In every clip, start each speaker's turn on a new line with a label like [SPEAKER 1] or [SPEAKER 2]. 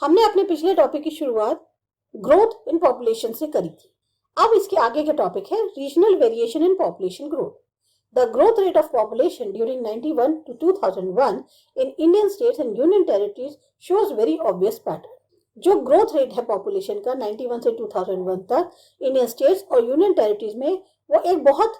[SPEAKER 1] हमने अपने पिछले टॉपिक की शुरुआत ग्रोथ इन पॉपुलेशन से करी थी। अब इसके आगे का टॉपिक है regional variation in population growth. The growth rate of population during 91 to 2001 in Indian states and union territories shows very obvious pattern. जो ग्रोथ रेट है पॉपुलेशन का 91 से 2001 तक इंडियन स्टेट्स और यूनियन टेरिटरीज में, वो एक बहुत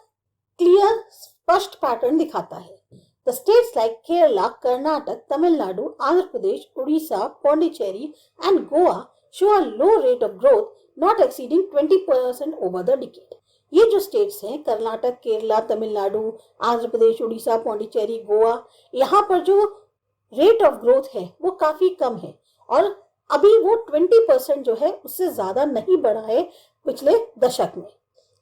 [SPEAKER 1] क्लियर स्पष्ट पैटर्न दिखाता है। The states like Kerala, Karnataka, Tamil Nadu, Andhra Pradesh, Odisha, Pondicherry and Goa show a low rate of growth not exceeding 20% over the decade. ये जो स्टेट्स हैं कर्नाटक, केरला, तमिलनाडु, आंध्र प्रदेश, उड़ीसा, पौंडीचेरी, गोवा, यहाँ पर जो रेट ऑफ ग्रोथ है वो काफी कम है और अभी वो 20% जो है उससे ज्यादा नहीं बढ़ा है पिछले दशक में।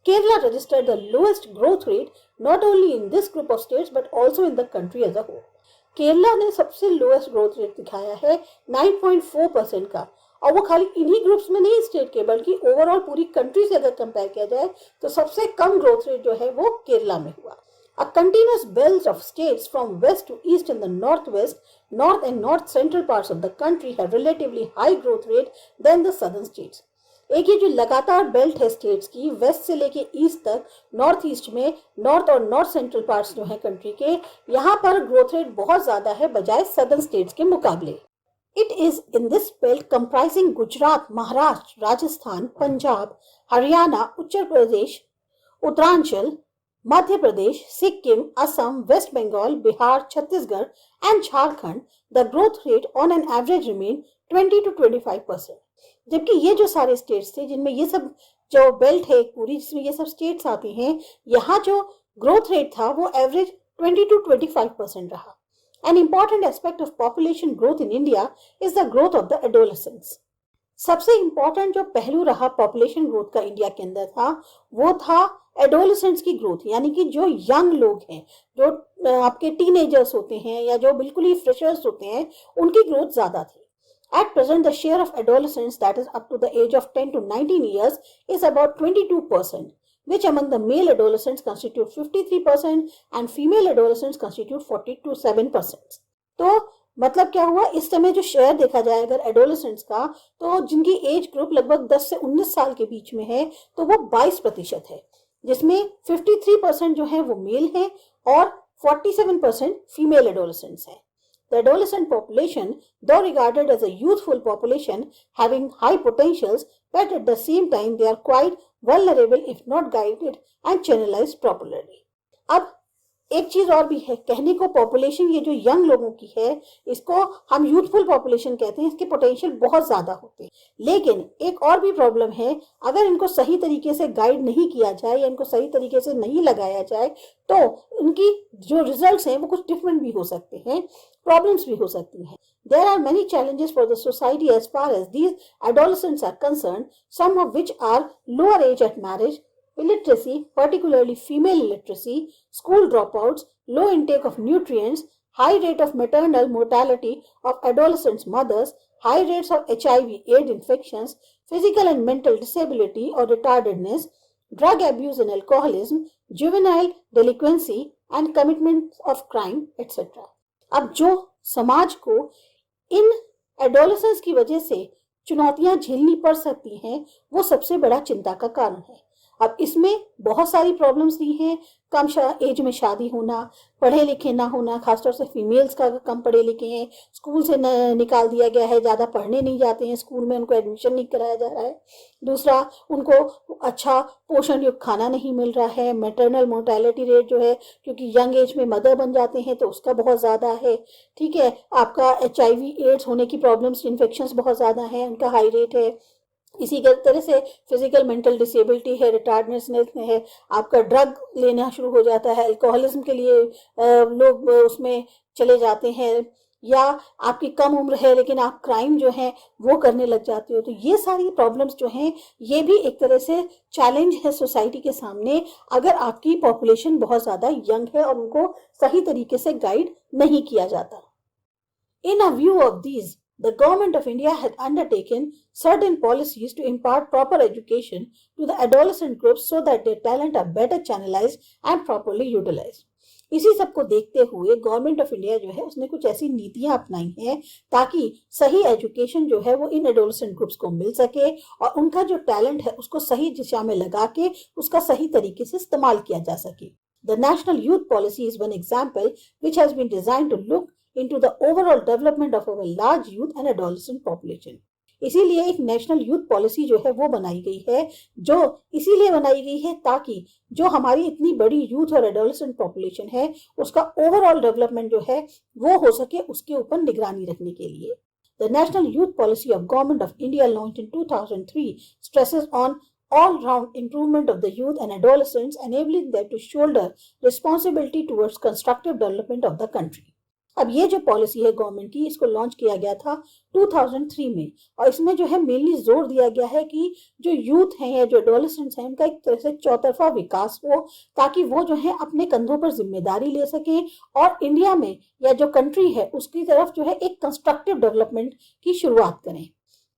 [SPEAKER 1] Kerala registered the lowest growth rate not only in this group of states but also in the country as a whole. Kerala ने सबसे लोएस्ट ग्रोथ रेट दिखाया है 9.4% का, और वो खाली इन्हीं ग्रुप्स में नहीं स्टेट के बल्कि ओवरऑल पूरी कंट्री से अगर कंपेयर किया जाए तो सबसे कम ग्रोथ रेट जो है वो केरला में हुआ। A continuous belt of states from west to east in the northwest, north and north central parts of the country have relatively high growth rate than the southern states. एक ही जो लगातार belt है states की waste से लेके east तक, north east में north और नॉर्थ सेंट्रल पार्ट्स जो है कंट्री के, यहाँ पर ग्रोथ रेट बहुत ज्यादा है बजाय सदर्न स्टेट्स के मुकाबले। It is in this belt comprising Gujarat, Maharashtra, Rajasthan, Punjab, Haryana, Uttar Pradesh, Uttaranchal, Madhya Pradesh, Sikkim, Assam, West Bengal, Bihar, Chhattisgarh and Jharkhand the growth rate on an average remain 20 to 25%। जबकि ये जो सारे स्टेट्स थे जिनमें ये सब जो बेल्ट है पूरी जिसमें ये सब स्टेट्स आती हैं, यहाँ जो ग्रोथ रेट था वो एवरेज 20 to 25% रहा। An important aspect of population growth in India is the growth of the adolescents. सबसे इम्पोर्टेंट जो पहलू रहा पॉपुलेशन ग्रोथ का इंडिया के अंदर था वो था एडोलेसेंट्स की ग्रोथ, यानी कि जो यंग लोग हैं, जो आपके टीनेजर्स होते हैं या जो बिल्कुल ही फ्रेशर्स होते हैं, उनकी ग्रोथ ज्यादा थी। At present, the share of adolescents that is up to the age of 10 to 19 years is about 22%, which among the male adolescents constitute 53% and female adolescents constitute 47%. तो मतलब क्या हुआ, इस समय जो शेयर देखा जाए अगर एडोलेसेंट्स का, तो जिनकी एज ग्रुप लगभग 10 से 19 साल के बीच में है तो वो 22% है, जिसमें 53% जो है वो मेल है और 47% फीमेल एडोलेसेंट्स हैं। The adolescent population, though regarded as a youthful population having high potentials, but at the same time they are quite vulnerable if not guided and channelized properly. अब एक चीज और भी है कहने को, पॉपुलेशन ये जो यंग लोगों की है इसको हम यूथफुल पॉपुलेशन कहते हैं, इसके पोटेंशियल बहुत ज्यादा होते हैं, लेकिन एक और भी प्रॉब्लम है, अगर इनको सही तरीके से गाइड नहीं किया जाए या इनको सही तरीके से नहीं लगाया जाए तो इनकी जो रिजल्ट्स हैं वो कुछ डिफरेंट भी हो सकते हैं, प्रॉब्लम्स भी हो सकती हैं। There are many challenges for the society as far as these adolescents are concerned, some of which are lower age at marriage, illiteracy, particularly female illiteracy, school dropouts, low intake of nutrients, high rate of maternal mortality of adolescents' mothers, high rates of HIV/AIDS infections, physical and mental disability or retardedness, drug abuse and alcoholism, juvenile delinquency and commitment of crime, etc. अब जो समाज को इन adolescence की वजह से चुनौतियां झेलनी पड़ सकती हैं वो सबसे बड़ा चिंता का कारण है। अब इसमें बहुत सारी प्रॉब्लम्स भी हैं, कम एज में शादी होना, पढ़े लिखे ना होना, खासतौर से फीमेल्स का कम पढ़े लिखे हैं, स्कूल से निकाल दिया गया है, ज़्यादा पढ़ने नहीं जाते हैं, स्कूल में उनको एडमिशन नहीं कराया जा रहा है। दूसरा, उनको अच्छा पोषण युक्त खाना नहीं मिल रहा है। मैटरनल मोर्टेलिटी रेट जो है, क्योंकि यंग एज में मदर बन जाते हैं तो उसका बहुत ज़्यादा है। ठीक है, आपका HIV/AIDS होने की प्रॉब्लम्स, इन्फेक्शंस बहुत ज़्यादा हैं, उनका हाई रेट है। इसी तरह से फिजिकल मेंटल डिसेबिलिटी है, रिटार्डनेसनेस है, आपका ड्रग लेना शुरू हो जाता है, अल्कोहलिज्म के लिए लोग उसमें चले जाते हैं, या आपकी कम उम्र है लेकिन आप क्राइम जो है वो करने लग जाते हो। तो ये सारी प्रॉब्लम्स जो हैं ये भी एक तरह से चैलेंज है सोसाइटी के सामने, अगर आपकी पॉपुलेशन बहुत ज़्यादा यंग है और उनको सही तरीके से गाइड नहीं किया जाता। In a view of these, the government of India had undertaken certain policies to impart proper education to the adolescent groups so that their talent are better channelized and properly utilized. इसी सब को देखते हुए government of India जो है उसने कुछ ऐसी नीतियां अपनाई हैं ताकि सही एजुकेशन जो है वो इन एडोलसेंट ग्रुप्स को मिल सके और उनका जो टैलेंट है उसको सही दिशा में लगा के उसका सही तरीके से इस्तेमाल किया जा सके. The National Youth Policy is one example which has been designed to look into the overall development of our large youth and adolescent population. इसीलिए एक नेशनल यूथ पॉलिसी जो है वो बनाई गई है, जो इसीलिए बनाई गई है ताकि जो हमारी इतनी बड़ी यूथ और एडोलेसेंट पॉपुलेशन है उसका ओवरऑल डेवलपमेंट जो है वो हो सके, उसके ऊपर निगरानी रखने के लिए. The National Youth Policy of Government of India launched in 2003 stresses on all-round improvement of the youth and adolescents, enabling them to shoulder responsibility towards constructive development of the country. अब ये जो पॉलिसी है government की, इसको launch किया गया था 2003 में और इसमें जो है मेनली जोर दिया गया है कि जो यूथ हैं या जो एडोलेसेंट्स हैं उनका एक तरह से चौतरफा विकास हो ताकि वो जो है अपने कंधों पर जिम्मेदारी ले सकें और इंडिया में या जो कंट्री है उसकी तरफ जो है एक कंस्ट्रक्टिव डेवलपमेंट की शुरुआत करें.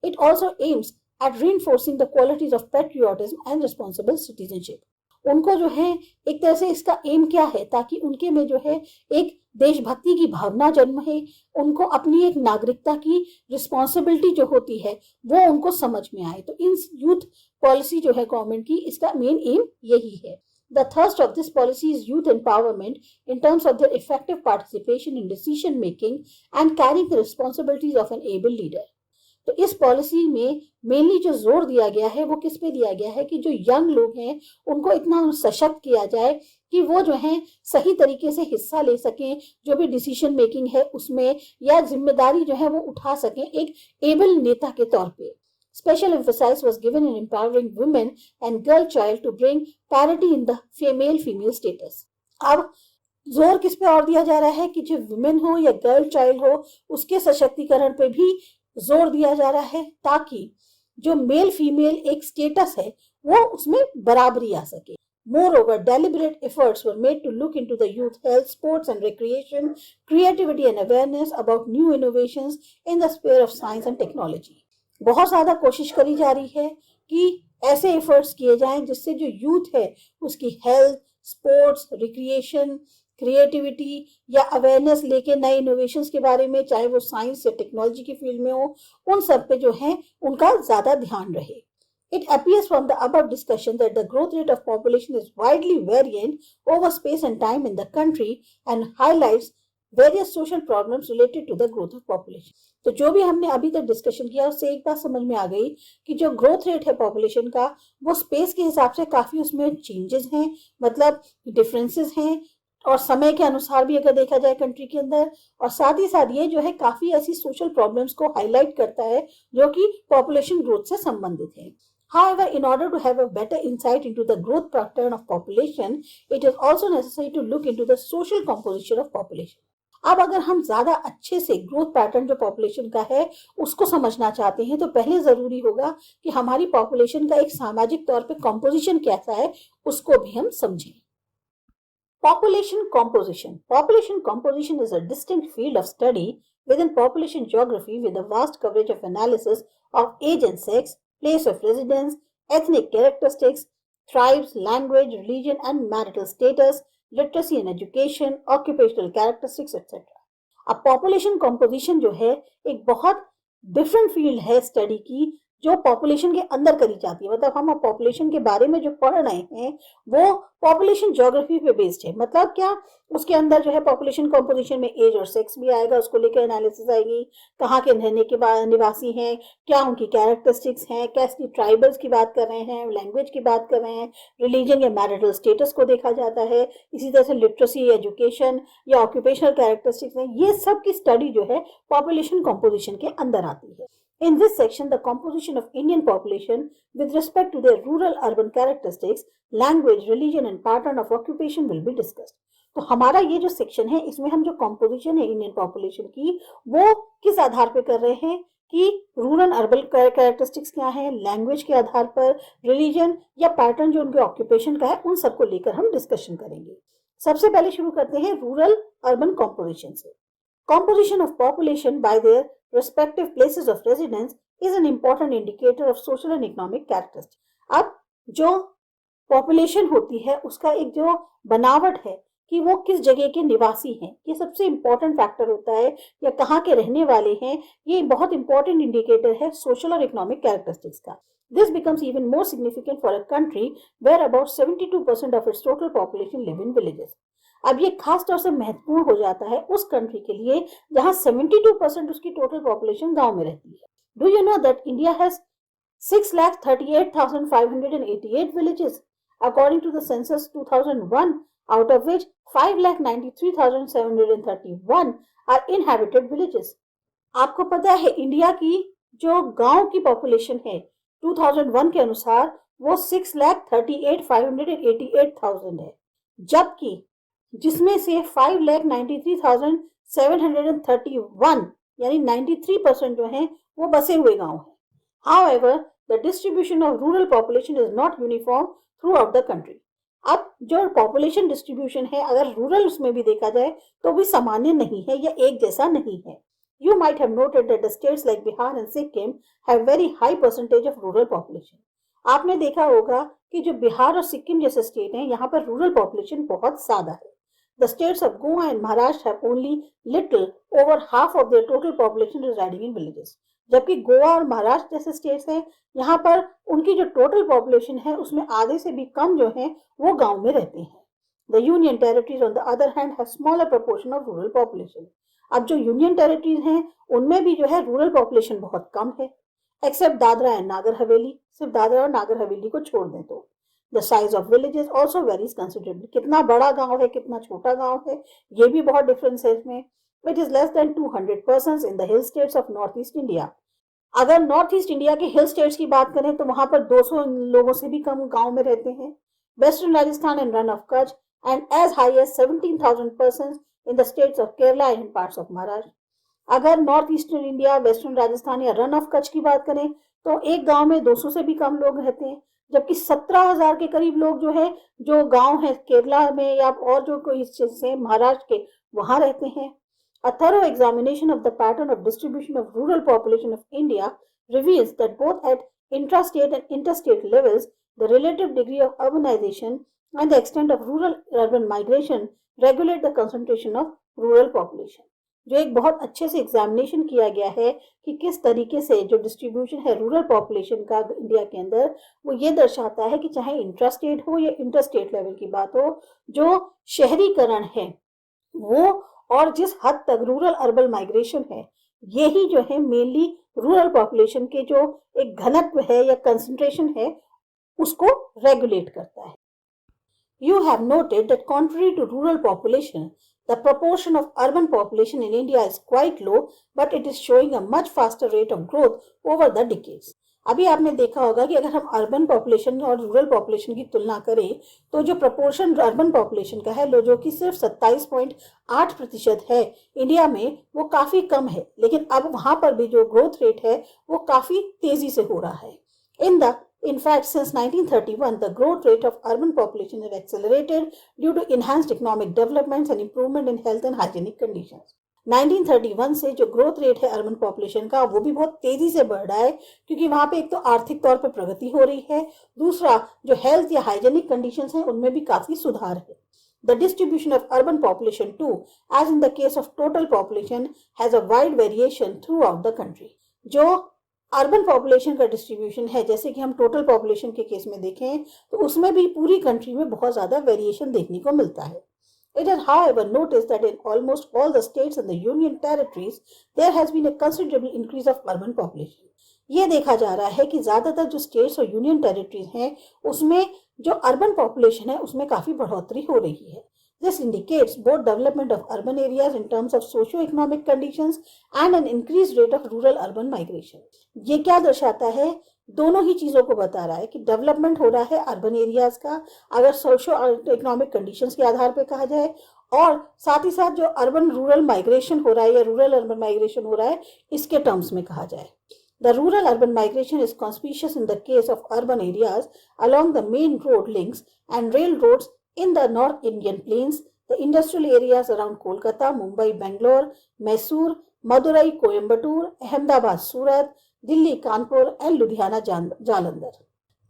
[SPEAKER 1] It also AIIMS at reinforcing the qualities of patriotism and responsible citizenship. उनको जो है एक तरह से इसका एम क्या है ताकि उनके में जो है एक देशभक्ति की भावना जन्मे, उनको अपनी एक नागरिकता की रिस्पॉन्सिबिलिटी जो होती है वो उनको समझ में आए. तो इन यूथ पॉलिसी जो है गवर्नमेंट की, इसका मेन एम यही है. The thrust of this policy is youth empowerment in terms of their effective participation in decision making and carrying the responsibilities of an able leader. तो इस policy में mainly जो जोर दिया गया है वो किस पे दिया गया है कि जो यंग लोग हैं उनको इतना सशक्त किया जाए कि वो जो है सही तरीके से हिस्सा ले सकें, जो भी डिसीजन मेकिंग है उसमें, या जिम्मेदारी जो है वो उठा सकें एक एबल नेता के तौर पे. Special emphasis was given in empowering women and girl child to bring parity in the female status. अब जोर किस पे और दिया जा रहा है कि जो वुमेन हो या गर्ल चाइल्ड हो उसके सशक्तिकरण पे भी जोर दिया जा रहा है ताकि जो मेल फीमेल एक स्टेटस है वो उसमें बराबरी आ सके. Moreover, deliberate efforts were made to look into the youth health, sports and recreation, creativity and awareness about new innovations in the sphere of science and technology. बहुत ज्यादा कोशिश करी जा रही है कि ऐसे एफर्ट्स किए जाएं जिससे जो यूथ है उसकी हेल्थ, स्पोर्ट्स, रिक्रिएशन, क्रिएटिविटी या अवेयरनेस लेके नए इनोवेशंस के बारे में, चाहे वो साइंस या टेक्नोलॉजी की फील्ड में हो, उन सब पे जो है उनका ज्यादा ध्यान रहे. It appears from the above discussion that the growth rate of population is widely variant over space and time in the country and highlights various social problems related to the growth of population. तो जो भी हमने अभी तक discussion किया उससे एक बात समझ में आ गई कि जो ग्रोथ रेट है पॉपुलेशन का वो स्पेस के हिसाब से काफी उसमें चेंजेस हैं, मतलब डिफरेंसेस हैं, और समय के अनुसार भी अगर देखा जाए कंट्री के अंदर, और साथ ही साथ ये जो है काफी ऐसी सोशल प्रॉब्लम्स को हाईलाइट करता है जो कि पॉपुलेशन ग्रोथ से संबंधित है. However, in order to have a better insight into the growth pattern of population, it is also necessary to look into the social composition of population. अब अगर हम ज्यादा अच्छे से ग्रोथ पैटर्न जो पॉपुलेशन का है उसको समझना चाहते हैं तो पहले जरूरी होगा कि हमारी पॉपुलेशन का एक सामाजिक तौर पे कॉम्पोजिशन कैसा है उसको भी हम समझें. Population composition. Population composition is a distinct field of study within population geography with a vast coverage of analysis of age and sex, place of residence, ethnic characteristics, tribes, language, religion and marital status, literacy and education, occupational characteristics, etc. अब population composition जो है एक बहुत different field है study की जो population के अंदर करी जाती है. मतलब हम पॉपुलेशन के बारे में जो पढ़ रहे हैं वो पॉपुलेशन ज्योग्राफी पे बेस्ड है. मतलब क्या, उसके अंदर जो है पॉपुलेशन कॉम्पोजिशन में एज और सेक्स भी आएगा, उसको लेकर एनालिसिस आएगी, कहाँ के रहने के बाद निवासी हैं, क्या उनकी कैरेक्टरिस्टिक्स हैं, कैसी ट्राइबल्स की बात कर रहे हैं, लैंग्वेज की बात कर रहे हैं, रिलीजन या मैरिटल स्टेटस को देखा जाता है, इसी तरह से लिटरेसी, एजुकेशन या ऑक्यूपेशनल कैरेक्टरिस्टिक्स हैं. ये सब की स्टडी जो है पॉपुलेशन कॉम्पोजिशन के अंदर आती है. In this section, the composition of Indian population with respect to their rural-urban characteristics, language, religion and pattern of occupation will be discussed. तो हमारा ये जो सेक्शन है इसमें हम जो कॉम्पोजिशन है इंडियन पॉपुलेशन की वो किस आधार पे कर रहे हैं कि रूरल अर्बन कैरेक्टरिस्टिक्स क्या है, लैंग्वेज के आधार पर, रिलीजन या पैटर्न जो उनके ऑक्यूपेशन का है, उन सबको लेकर हम डिस्कशन करेंगे. सबसे पहले शुरू करते हैं रूरल अर्बन कॉम्पोजिशन से. Composition of population by their respective places of residence is an important indicator of social and economic characteristics. अब जो पॉपुलेशन होती है उसका एक जो बनावट है कि वो किस जगह के निवासी हैं, ये सबसे इंपॉर्टेंट फैक्टर होता है, या कहाँ के रहने वाले हैं, ये बहुत इंपॉर्टेंट इंडिकेटर है सोशल और इकोनॉमिक कैरेक्टरिस्टिक्स का. This becomes even more significant for a country where about 72% of its total population live in villages. अब ये खास तौर से महत्वपूर्ण हो जाता है उस कंट्री के लिए जहां 72% उसकी टोटल पॉपुलेशन गांव में रहती है. Do you know that India has 6,38,588 villages according to the census 2001, out of which 5,93,731 are inhabited villages. आपको पता है इंडिया की जो गांव की पॉपुलेशन है 2001 के अनुसार वो 6,38,588,000 है, जबकि जिसमें से 5,93,731 यानी 93% जो हैं वो बसे हुए गांव हैं. However, the distribution of rural population is not uniform throughout the country. अब जो पॉपुलेशन डिस्ट्रीब्यूशन है अगर रूरल उसमें भी देखा जाए तो भी सामान्य नहीं है या एक जैसा नहीं है. You might have noted that the states like Bihar and Sikkim have very high percentage of rural population. आपने देखा होगा कि जो बिहार और सिक्किम जैसे स्टेट हैं यहाँ पर रूरल पॉपुलेशन बहुत ज्यादा है. The states of Goa and Maharashtra have only little over half of their total population residing in villages. जबकि गोवा और महाराष्ट्र जैसे स्टेट्स हैं यहाँ पर उनकी जो टोटल पॉपुलेशन है उसमें आधे से भी कम जो है वो गांव में रहते हैं. The union territories on the other hand have smaller proportion of rural population. अब जो यूनियन टेरिटरीज हैं उनमें भी जो है रूरल पॉपुलेशन बहुत कम है, एक्सेप्ट दादरा एंड नागर हवेली. सिर्फ दादरा और नागर हवेली को छोड़ दें तो. The size of villages also varies considerably. कितना बड़ा गांव है कितना छोटा गांव है ये भी बहुत डिफरेंस है इसमें. It is less than 200 persons in the hill states of Northeast India. अगर नॉर्थ ईस्ट इंडिया के हिल स्टेट्स की बात करें तो वहां पर 200 लोगों से भी कम गांव में रहते हैं. Western Rajasthan and Rann of Kutch and as high as 17,000 persons in the states of Kerala and parts of Maharashtra. अगर north eastern India western Rajasthan या रन ऑफ कच्छ की बात करें तो एक गांव में 200 से भी कम लोग रहते हैं, जबकि 17,000 के करीब लोग जो है जो गांव है केरला में या और जो कोई हिस्से महाराष्ट्र के वहां रहते हैं. A thorough examination of the pattern of distribution of rural population of India reveals that both at intrastate and interstate levels, the relative degree of urbanization and the extent of rural-urban migration regulate the concentration of rural population. जो एक बहुत अच्छे से examination किया गया है कि किस तरीके से जो डिस्ट्रीब्यूशन है रूरल पॉपुलेशन का इंडिया के अंदर वो ये दर्शाता है कि चाहे इंट्रास्टेट हो या इंटरस्टेट लेवल की बात हो, जो शहरीकरण है वो और जिस हद तक रूरल अर्बन माइग्रेशन है यही जो है मेनली रूरल पॉपुलेशन के जो एक घनत्व है या कंसंट्रेशन है उसको रेगुलेट करता है. You have noted that contrary to rural population, the proportion of urban population in India is quite low, but it is showing a much faster rate of growth over the decades. अभी आपने देखा होगा कि अगर हम urban population और rural population की तुलना करें तो जो प्रपोर्शन अर्बन पॉपुलेशन का है जो कि सिर्फ 27.8% है इंडिया में वो काफी कम है, लेकिन अब वहां पर भी जो ग्रोथ रेट है वो काफी तेजी से हो रहा है. In fact, since 1931, the growth rate of urban population has accelerated due to enhanced economic developments and improvement in health and hygienic conditions. 1931 से जो ग्रोथ रेट है अर्बन पॉपुलेशन का वो भी बहुत तेजी से बढ़ रहा है क्योंकि वहां पे एक तो आर्थिक तौर पे प्रगति हो रही है, दूसरा जो हेल्थ या हाइजेनिक कंडीशंस हैं उनमें भी काफी सुधार है. The distribution of urban population too, as in the case of total population, has a wide variation throughout the country. जो अर्बन पॉपुलेशन का डिस्ट्रीब्यूशन है जैसे कि हम टोटल पॉपुलेशन के केस में देखें तो उसमें भी पूरी कंट्री में बहुत ज्यादा वेरिएशन देखने को मिलता है. It is however noticed that in almost all the states and the union territories there has been a considerable increase of urban population. ये देखा जा रहा है कि ज्यादातर जो स्टेट्स और यूनियन टेरिटरीज हैं उसमें जो अर्बन पॉपुलेशन है उसमें काफी बढ़ोतरी हो रही है. This indicates both development of urban areas in terms of socio-economic conditions and an increased rate of rural-urban migration. ये क्या दर्शाता है? दोनों ही चीजों को बता रहा है कि डेवलपमेंट हो रहा है अर्बन एरियाज का अगर सोशो इकोनॉमिक कंडीशंस के आधार पर कहा जाए, और साथ ही साथ जो अर्बन रूरल माइग्रेशन हो रहा है या रूरल अर्बन माइग्रेशन हो रहा है इसके टर्म्स में कहा जाए. The rural urban migration is conspicuous in the case of urban areas along the main road links and railroads in the North Indian plains, the industrial areas around Kolkata, Mumbai, Bangalore, Mysore, Madurai, Coimbatore, Ahmedabad, Surat, Delhi, Kanpur and Ludhiana, Jalandhar.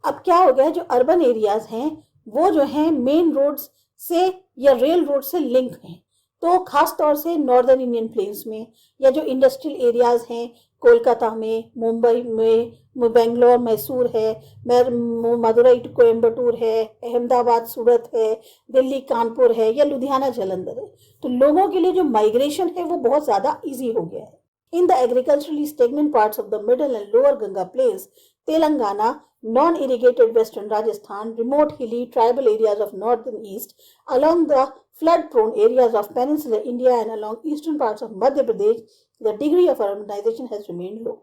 [SPEAKER 1] अब क्या हो गया, जो urban areas हैं वो जो हैं main roads से या रेल रोड से लिंक हैं। तो खास तौर से नॉर्दर्न इंडियन प्लेन्स में या जो इंडस्ट्रियल एरियाज हैं, कोलकाता में, मुंबई में, बेंगलोर, मैसूर है, मदुरई टू कोयम्बटूर है, अहमदाबाद सूरत है, दिल्ली कानपुर है या लुधियाना जालंधर है, तो लोगों के लिए जो माइग्रेशन है वो बहुत ज़्यादा ईजी हो गया है। In the agriculturally stagnant parts of the middle and lower Ganga plains, Telangana, non-irrigated western Rajasthan, remote hilly tribal areas of north and east, along the flood-prone areas of peninsular India and along eastern parts of Madhya Pradesh, the degree of urbanization has remained low.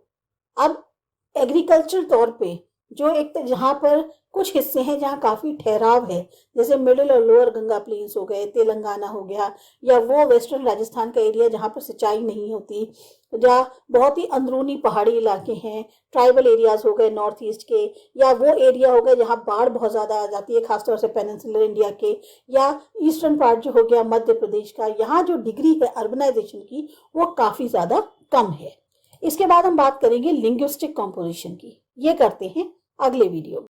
[SPEAKER 1] अब agriculture तौर पे जो एक जहाँ पर कुछ हिस्से हैं जहाँ काफ़ी ठहराव है, जैसे मिडिल और लोअर गंगा प्लेन्स हो गए, तेलंगाना हो गया, या वो वेस्टर्न राजस्थान का एरिया जहाँ पर सिंचाई नहीं होती, जहाँ बहुत ही अंदरूनी पहाड़ी इलाके हैं, ट्राइबल एरियाज हो गए नॉर्थ ईस्ट के, या वो एरिया हो गए जहाँ बाढ़ बहुत ज़्यादा आ जाती है, खासतौर से पेनिनसुलर इंडिया के, या ईस्टर्न पार्ट जो हो गया मध्य प्रदेश का, यहाँ जो डिग्री है अर्बनाइजेशन की वो काफ़ी ज़्यादा कम है। इसके बाद हम बात करेंगे लिंग्विस्टिक कॉम्पोजिशन की। ये करते हैं अगले वीडियो में।